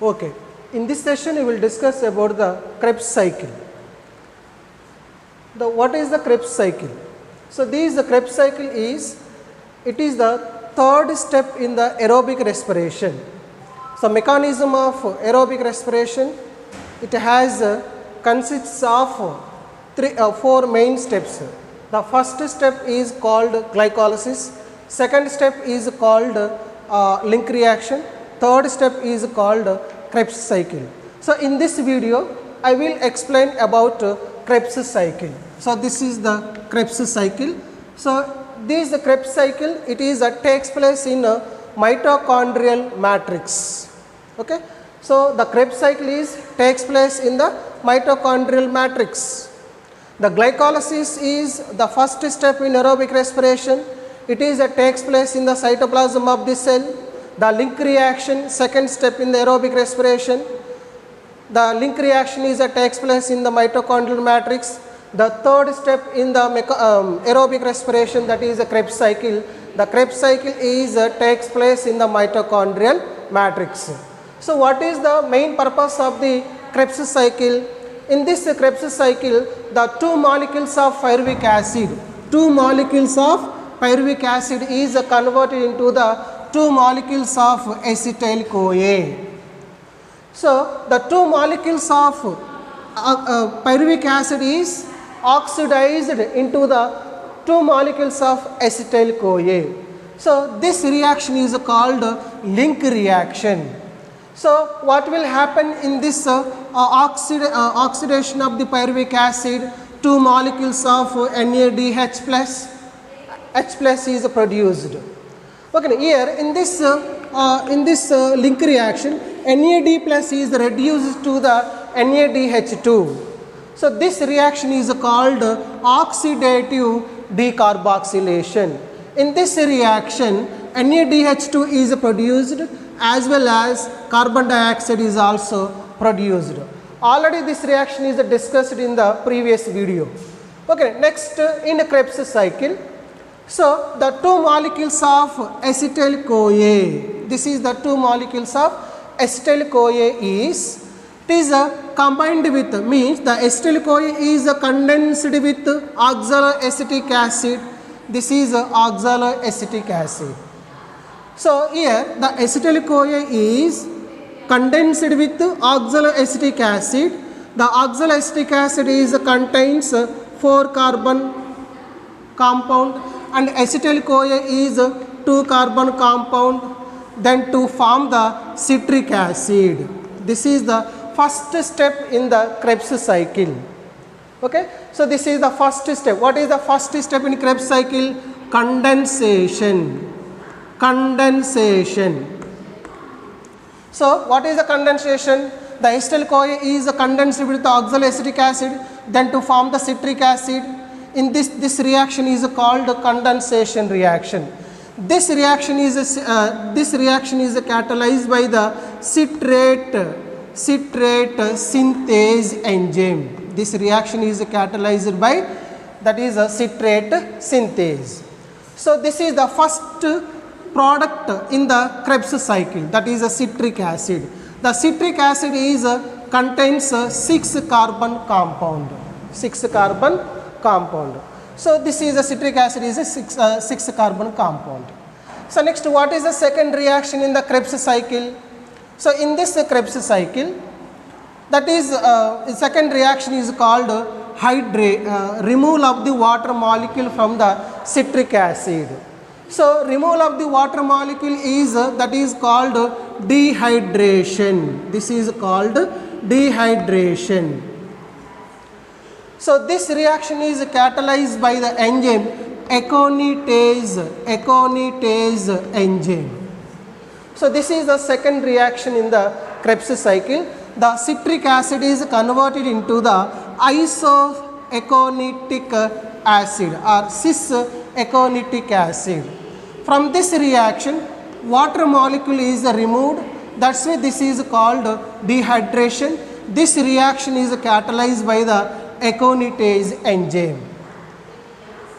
Okay, in this session we will discuss about the Krebs cycle. What is the Krebs cycle? So, the Krebs cycle is the third step in the aerobic respiration. So, mechanism of aerobic respiration, it has consists of four main steps. The first step is called glycolysis, second step is called link reaction, third step is called Krebs cycle. So, in this video I will explain about Krebs cycle. So, this is the Krebs cycle. So, this is the Krebs cycle, it is takes place in a mitochondrial matrix. Okay. So, the Krebs cycle takes place in the mitochondrial matrix. The glycolysis is the first step in aerobic respiration. It takes place in the cytoplasm of the cell. The link reaction, second step in the aerobic respiration. The link reaction takes place in the mitochondrial matrix. The third step in the aerobic respiration, that is the Krebs cycle. The Krebs cycle takes place in the mitochondrial matrix. So, what is the main purpose of the Krebs cycle? In this Krebs cycle, the two molecules of pyruvic acid is converted into the two molecules of acetyl CoA. So, the two molecules of pyruvic acid is oxidized into the two molecules of acetyl CoA. So, this reaction is called link reaction. So, what will happen in this oxidation of the pyruvic acid? Two molecules of NADH plus, H plus is produced. Okay, here in this link reaction, NAD plus is reduced to the NADH2. So, this reaction is called oxidative decarboxylation. In this reaction, NADH2 is produced as well as carbon dioxide is also produced. Already this reaction is discussed in the previous video. Okay, next in the Krebs cycle. So, the two molecules of acetyl CoA, this is the two molecules of acetyl CoA is combined with, means the acetyl CoA is condensed with oxaloacetic acid, this is oxaloacetic acid. So, here the acetyl CoA is condensed with oxaloacetic acid, the oxaloacetic acid contains 4 carbon compound and acetyl CoA is 2 carbon compound, then to form the citric acid. This is the first step in the Krebs cycle. Okay. So, this is the first step. What is the first step in Krebs cycle? Condensation. So, what is the condensation? The acetyl CoA is condensed with the oxaloacetic acid, then to form the citric acid. In this reaction is called condensation reaction. This reaction is catalyzed by the citrate synthase enzyme. This reaction is catalyzed by, that is a citrate synthase. So, this is the first product in the Krebs cycle, that is a citric acid. The citric acid contains 6 carbon compound. So, this is a citric acid is a 6 carbon compound. So, next what is the second reaction in the Krebs cycle? So, in this Krebs cycle, that is second reaction is called removal of the water molecule from the citric acid. So, removal of the water molecule is that is called dehydration. This is called dehydration. So, this reaction is catalyzed by the enzyme aconitase enzyme. So, this is the second reaction in the Krebs cycle. The citric acid is converted into the isoconitic acid or cis-aconitic acid. From this reaction, water molecule is removed, that is why this is called dehydration. This reaction is catalyzed by the aconitase enzyme.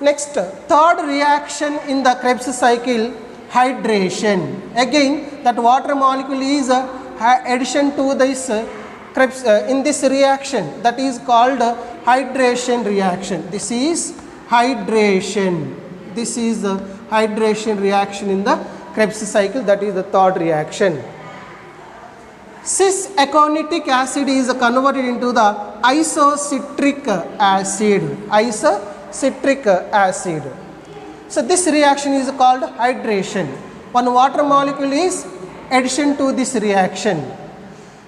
Next, third reaction in the Krebs cycle, hydration. Again, that water molecule is addition to this Krebs in this reaction, that is called hydration reaction. This is hydration. This is the hydration reaction in the Krebs cycle, that is the third reaction. Cis-aconitic acid is converted into the isocitric acid. Isocitric acid. So this reaction is called hydration. One water molecule is addition to this reaction.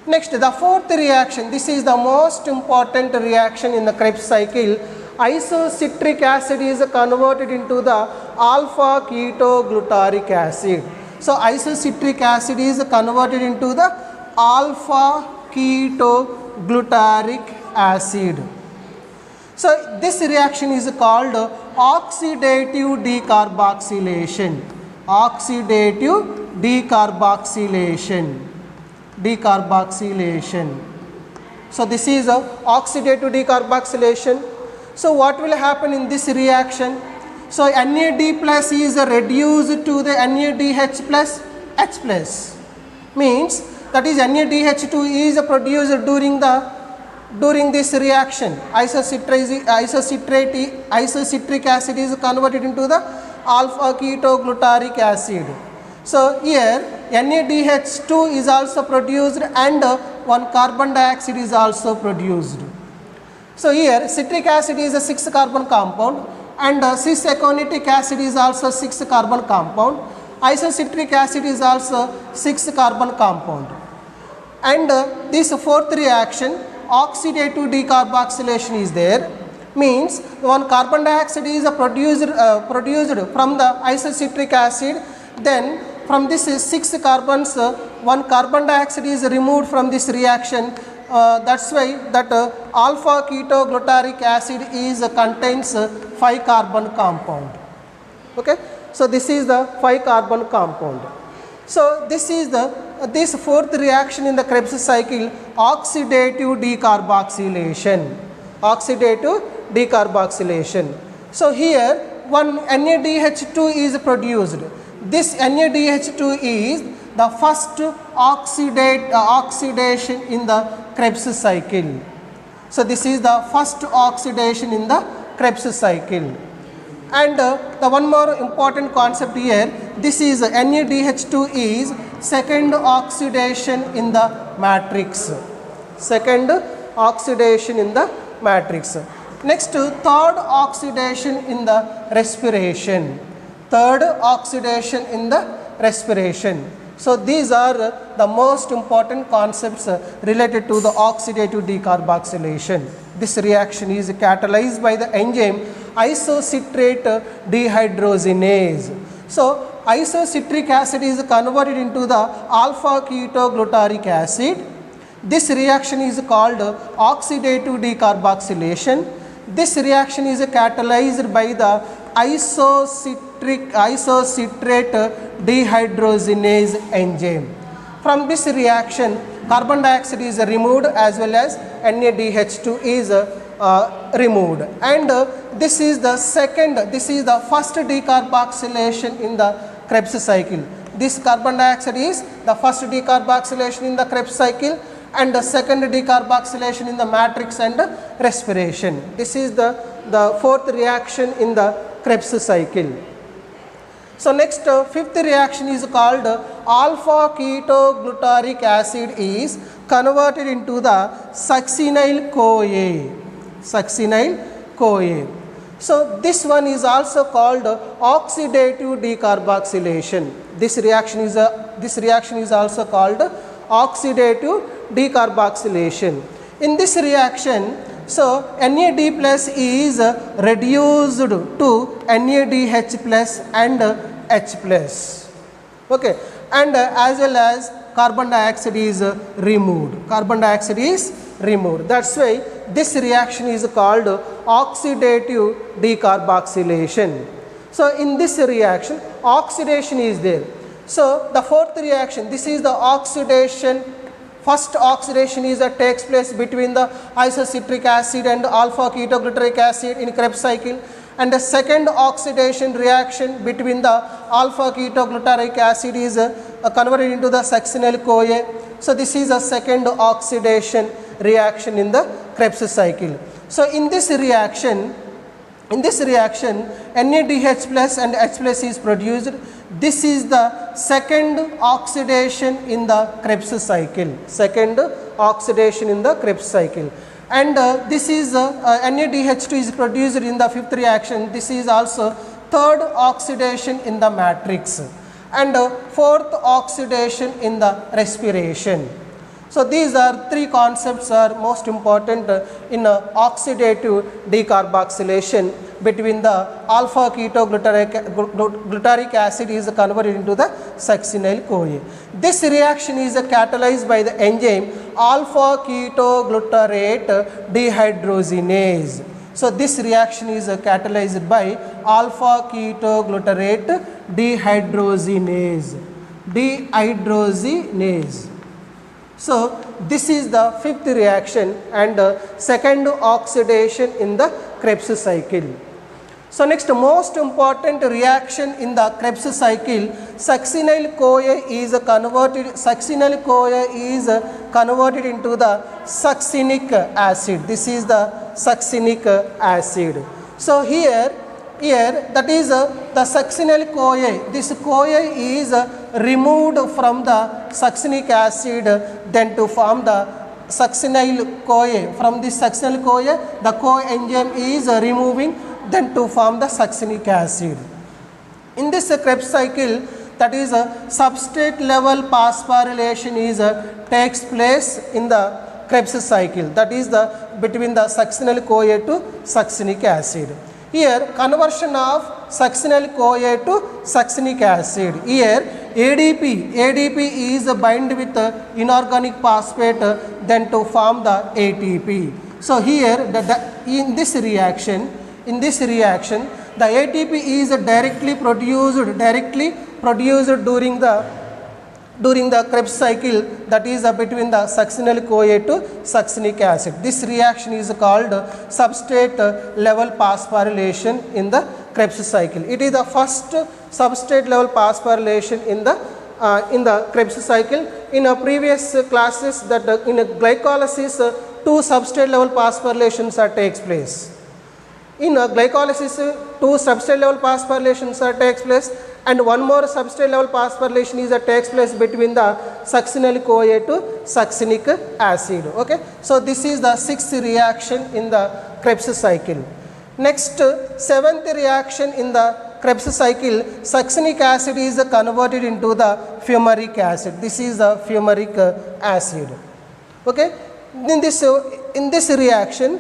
Next, the fourth reaction, this is the most important reaction in the Krebs cycle. Isocitric acid is converted into the alpha ketoglutarate acid. So isocitric acid is converted into the alpha ketoglutarate acid. So this reaction is called oxidative decarboxylation. Oxidative decarboxylation. So this is a oxidative decarboxylation. So what will happen in this reaction? So NAD plus is reduced to the NADH plus H plus. Means that is NADH2 is produced during this reaction. Isocitric acid is converted into the alpha ketoglutarate acid. So here NADH2 is also produced and one carbon dioxide is also produced. So here citric acid is a 6 carbon compound and cis-aconitic acid is also 6 carbon compound. Isocitric acid is also 6 carbon compound. And this fourth reaction, oxidative decarboxylation is there. Means one carbon dioxide is produced from the isocitric acid. Then from this 6 carbons, one carbon dioxide is removed from this reaction. That's why that alpha ketoglutarate acid is contains 5 carbon compound. Okay, so this is the 5 carbon compound. So this is this fourth reaction in the Krebs cycle, oxidative decarboxylation. Oxidative decarboxylation. So here one NADH2 is produced. This NADH2 is the first oxidation in the Krebs cycle. So this is the first oxidation in the Krebs cycle. And the one more important concept here, this is NADH2 is second oxidation in the matrix. Second oxidation in the matrix. Next, third oxidation in the respiration. Third oxidation in the respiration. So these are the most important concepts related to the oxidative decarboxylation. This reaction is catalyzed by the enzyme isocitrate dehydrogenase. So isocitric acid is converted into the alpha ketoglutarate acid. This reaction is called oxidative decarboxylation. This reaction is catalyzed by the isocitrate dehydrogenase enzyme. From this reaction, carbon dioxide is removed as well as NADH2 is removed. And this is the first decarboxylation in the Krebs cycle. This carbon dioxide is the first decarboxylation in the Krebs cycle and the second decarboxylation in the matrix and respiration. This is the fourth reaction in the Krebs cycle. So next, fifth reaction is called alpha ketoglutarate acid is converted into the succinyl CoA. Succinyl CoA. So this one is also called oxidative decarboxylation. This reaction is also called oxidative decarboxylation. In this reaction, so NAD plus is reduced to NADH plus and H plus. Okay, and as well as carbon dioxide is removed. Carbon dioxide is removed. That's why this reaction is called oxidative decarboxylation. So in this reaction, oxidation is there. So the fourth reaction, this is the oxidation. First oxidation is that takes place between the isocitric acid and alpha ketoglutarate acid in Krebs cycle, and the second oxidation reaction between the alpha ketoglutarate acid is converted into the succinyl CoA, So this is a second oxidation reaction in the Krebs cycle. So in this reaction, NADH plus and H plus is produced. This is the second oxidation in the Krebs cycle. Second oxidation in the Krebs cycle. And this is NADH2 is produced in the fifth reaction. This is also third oxidation in the matrix and fourth oxidation in the respiration. So these are three concepts are most important in oxidative decarboxylation between the alpha ketoglutarate acid is converted into the succinyl CoA. This reaction is catalyzed by the enzyme alpha ketoglutarate dehydrogenase. So this reaction is catalyzed by alpha ketoglutarate dehydrogenase. So this is the fifth reaction and second oxidation in the Krebs cycle. So next most important reaction in the Krebs cycle, succinyl CoA is converted into the succinic acid. This is the succinic acid. So here that is the succinyl CoA. This CoA is removed from the succinic acid then to form the succinyl CoA. From this succinyl CoA, the coenzyme is removing then to form the succinic acid. In this Krebs cycle, that is substrate level phosphorylation is takes place in the Krebs cycle. That is the between the succinyl CoA to succinic acid. Here conversion of succinyl CoA to succinic acid. Here ADP is bind with inorganic phosphate then to form the ATP. So here in this reaction the ATP is directly produced during the Krebs cycle, that is between the succinyl CoA to succinic acid. This reaction is called substrate level phosphorylation in the Krebs cycle. It is the first substrate level phosphorylation in the Krebs cycle. In previous classes that in glycolysis two substrate level phosphorylations takes place. In glycolysis, two substrate level phosphorylations takes place and one more substrate level phosphorylation is takes place between the succinyl CoA to succinic acid. Okay, so this is the sixth reaction in the Krebs cycle. Next, seventh reaction in the Krebs cycle, succinic acid is converted into the fumaric acid. This is the fumaric acid. Okay, in this reaction,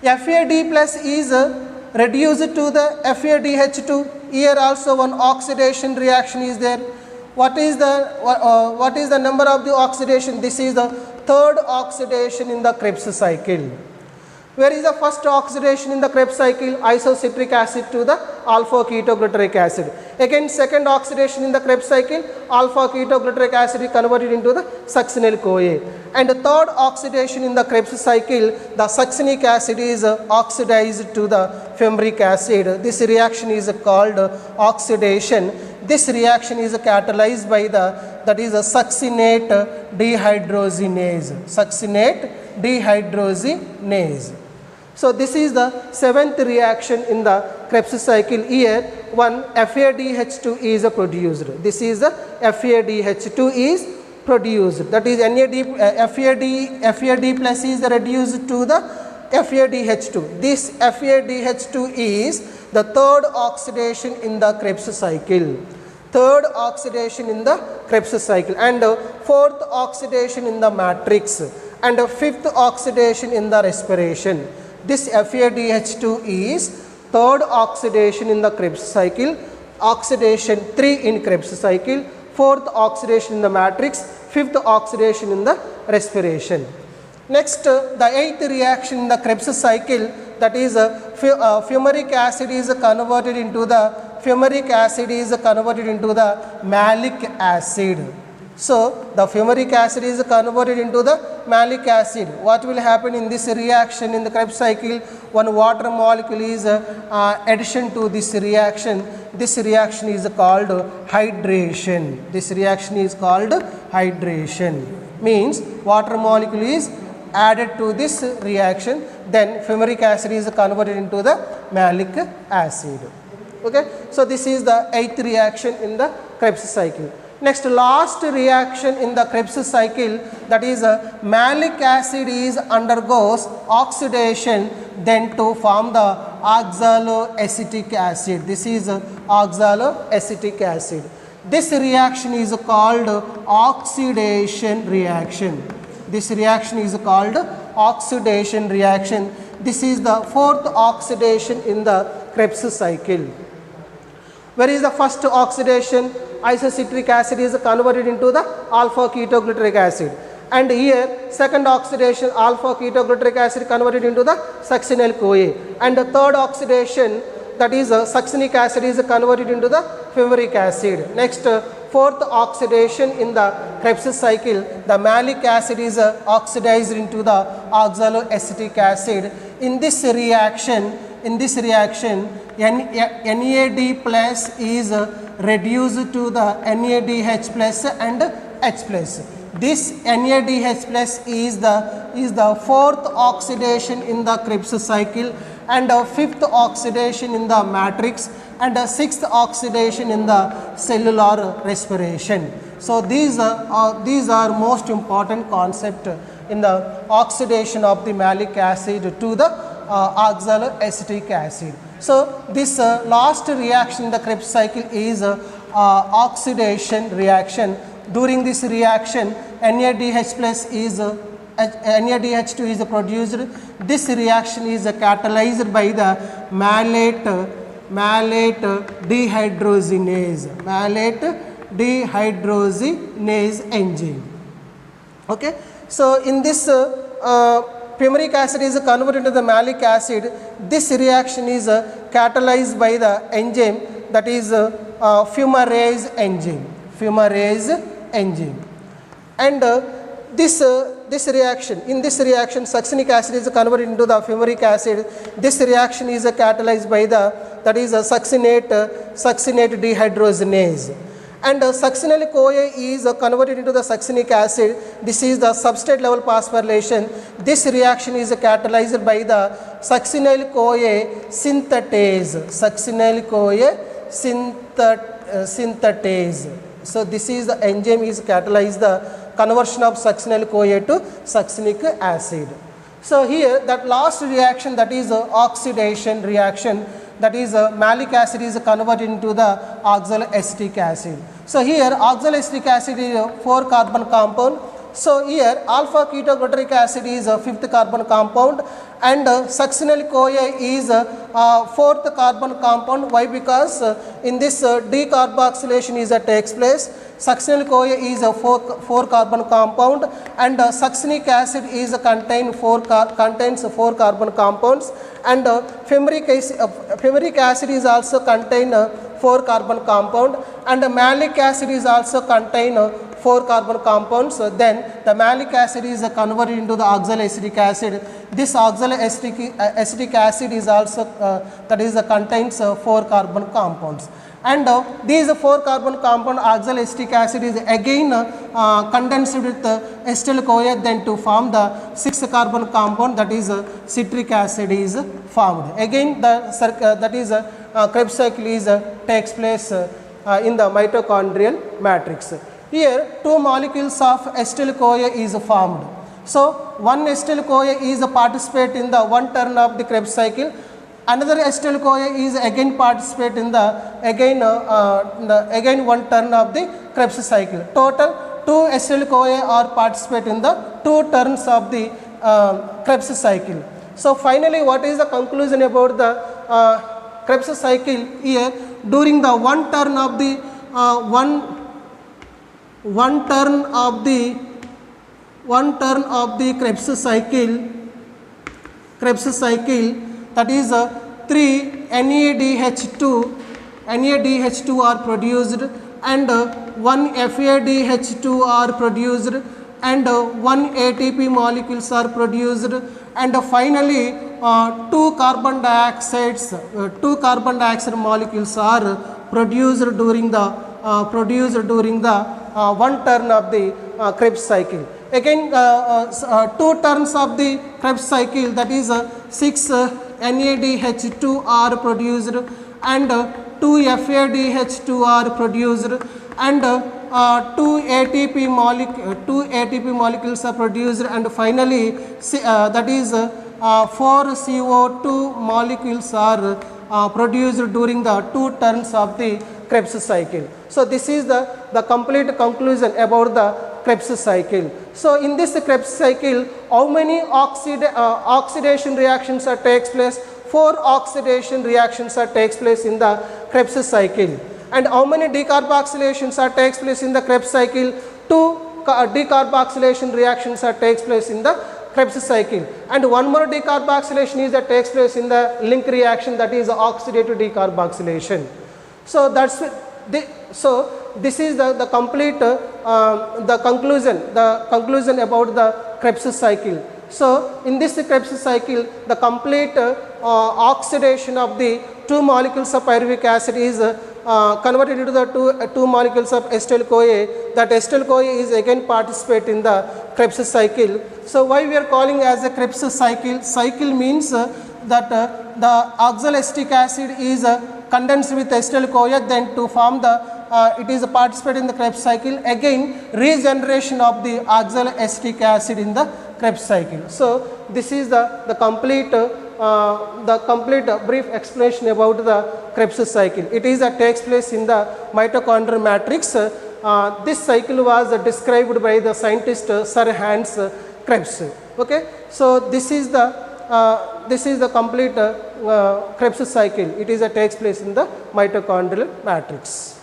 FAD plus is reduced to the FADH2. Here also one oxidation reaction is there. What is the number of the oxidation? This is the third oxidation in the Krebs cycle. Where is the first oxidation in the Krebs cycle? Isocitric acid to the alpha ketoglutarate acid. Again second oxidation in the Krebs cycle, alpha ketoglutarate acid is converted into the succinyl CoA. And the third oxidation in the Krebs cycle, the succinic acid is oxidized to the fumaric acid. This reaction is called oxidation. This reaction is catalyzed by that is a succinate dehydrogenase. Succinate dehydrogenase. So this is the seventh reaction in the Krebs cycle. Here one FADH2 is produced. This is the FADH2 is produced. That is FAD plus is reduced to the FADH2. This FADH2 is the third oxidation in the Krebs cycle. Third oxidation in the Krebs cycle and fourth oxidation in the matrix and fifth oxidation in the respiration. This FADH2 is third oxidation in the Krebs cycle, oxidation 3 in Krebs cycle, fourth oxidation in the matrix, fifth oxidation in the respiration. Next, the eighth reaction in the Krebs cycle, that is fumaric acid is converted into the malic acid. So the fumaric acid is converted into the malic acid. What will happen in this reaction in the Krebs cycle? One water molecule is addition to this reaction. This reaction is called hydration. This reaction is called hydration. Means water molecule is added to this reaction, then fumaric acid is converted into the malic acid. Okay, so this is the 8th reaction in the Krebs cycle. Next, last reaction in the Krebs cycle, that is malic acid is undergoes oxidation then to form the oxaloacetic acid. This is oxaloacetic acid. This reaction is called oxidation reaction. This reaction is called oxidation reaction. This is the 4th oxidation in the Krebs cycle. Where is the first oxidation? Isocitric acid is converted into the alpha ketogluteric acid. And here second oxidation, alpha ketogluteric acid converted into the succinyl CoA. And the third oxidation, that is succinic acid is converted into the fumaric acid. Next, 4th oxidation in the Krebs cycle, the malic acid is oxidized into the oxaloacetic acid. In this reaction, NAD plus is reduced to the NADH plus and H plus. This NADH plus is the 4th oxidation in the Krebs cycle, and 5th oxidation in the matrix, and 6th oxidation in the cellular respiration. So these are most important concept in the oxidation of the malic acid to the oxaloacetic acid. So this last reaction in the Krebs cycle is oxidation reaction. During this reaction, NADH plus is NADH2 is produced. This reaction is catalyzed by the malate dehydrogenase enzyme. Okay, so in this fumaric acid is converted to the malic acid. This reaction is catalyzed by the enzyme, that is fumarase enzyme. And this reaction, in this reaction, succinic acid is converted into the fumaric acid. This reaction is catalyzed by the, that is succinate dehydrogenase. And succinyl CoA is converted into the succinic acid. This is the substrate level phosphorylation. This reaction is catalyzed by the succinyl CoA synthetase. Synthetase. So this is the enzyme is catalyzed the conversion of succinyl CoA to succinic acid. So here that last reaction, that is oxidation reaction, that is malic acid is converted into the oxaloacetic acid. So here oxaloacetic acid is a 4 carbon compound. So here alpha ketogluteric acid is a 5th carbon compound, and succinyl CoA is a 4th carbon compound. Why? Because in this decarboxylation is takes place. Succinyl CoA is a 4 carbon compound, and succinic acid is contains 4 carbon compounds, and fumaric acid is also contain 4 carbon compound, and malic acid is also contain 4 carbon compounds. Then the malic acid is converted into the oxaloacetic acid. This oxaloacetic acid is also that is contains 4 carbon compounds. And these 4 carbon compound oxaloacetic acid is again condensed with acetyl CoA then to form the 6th carbon compound, that is citric acid is formed. Again that is Krebs cycle is takes place in the mitochondrial matrix. Here 2 molecules of acetyl CoA is formed. So one acetyl CoA is a participate in the one turn of the Krebs cycle. Another acetyl CoA is again participate in the again one turn of the Krebs cycle. Total 2 acetyl CoA are participate in the 2 turns of the Krebs cycle. So finally, what is the conclusion about the Krebs cycle? Here during the one turn of the one turn of the Krebs cycle, that is 3 NADH2 are produced, and one FADH2 are produced, and one ATP molecules are produced, and finally two carbon dioxide molecules are produced during the one turn of the Krebs cycle. Again, two turns of the Krebs cycle, that is 6 NADH2 are produced, and 2 FADH2 are produced, and 2 ATP molecules are produced, and finally that is 4 CO2 molecules are produced during the two turns of the Krebs cycle. So this is the complete conclusion about the Krebs cycle. So in this Krebs cycle, how many oxidation reactions takes place? 4 oxidation reactions takes place in the Krebs cycle. And how many decarboxylations takes place in the Krebs cycle? 2 decarboxylation reactions takes place in the Krebs cycle, and one more decarboxylation is that takes place in the link reaction, that is oxidative decarboxylation. So that's this is the complete the conclusion about the Krebs cycle. So in this Krebs cycle, the complete oxidation of the 2 molecules of pyruvic acid is converted into the two molecules of acetyl-CoA. That acetyl-CoA is again participate in the Krebs cycle. So why we are calling as a Krebs cycle? Cycle means that the oxaloacetic acid is condensed with acetyl-CoA, then to form the it is a participate in the Krebs cycle. Again, regeneration of the oxaloacetic acid in the Krebs cycle. So this is the complete brief explanation about the Krebs cycle. It is takes place in the mitochondrial matrix. This cycle was described by the scientist Sir Hans Krebs. Okay, so this is the complete Krebs cycle. It is takes place in the mitochondrial matrix.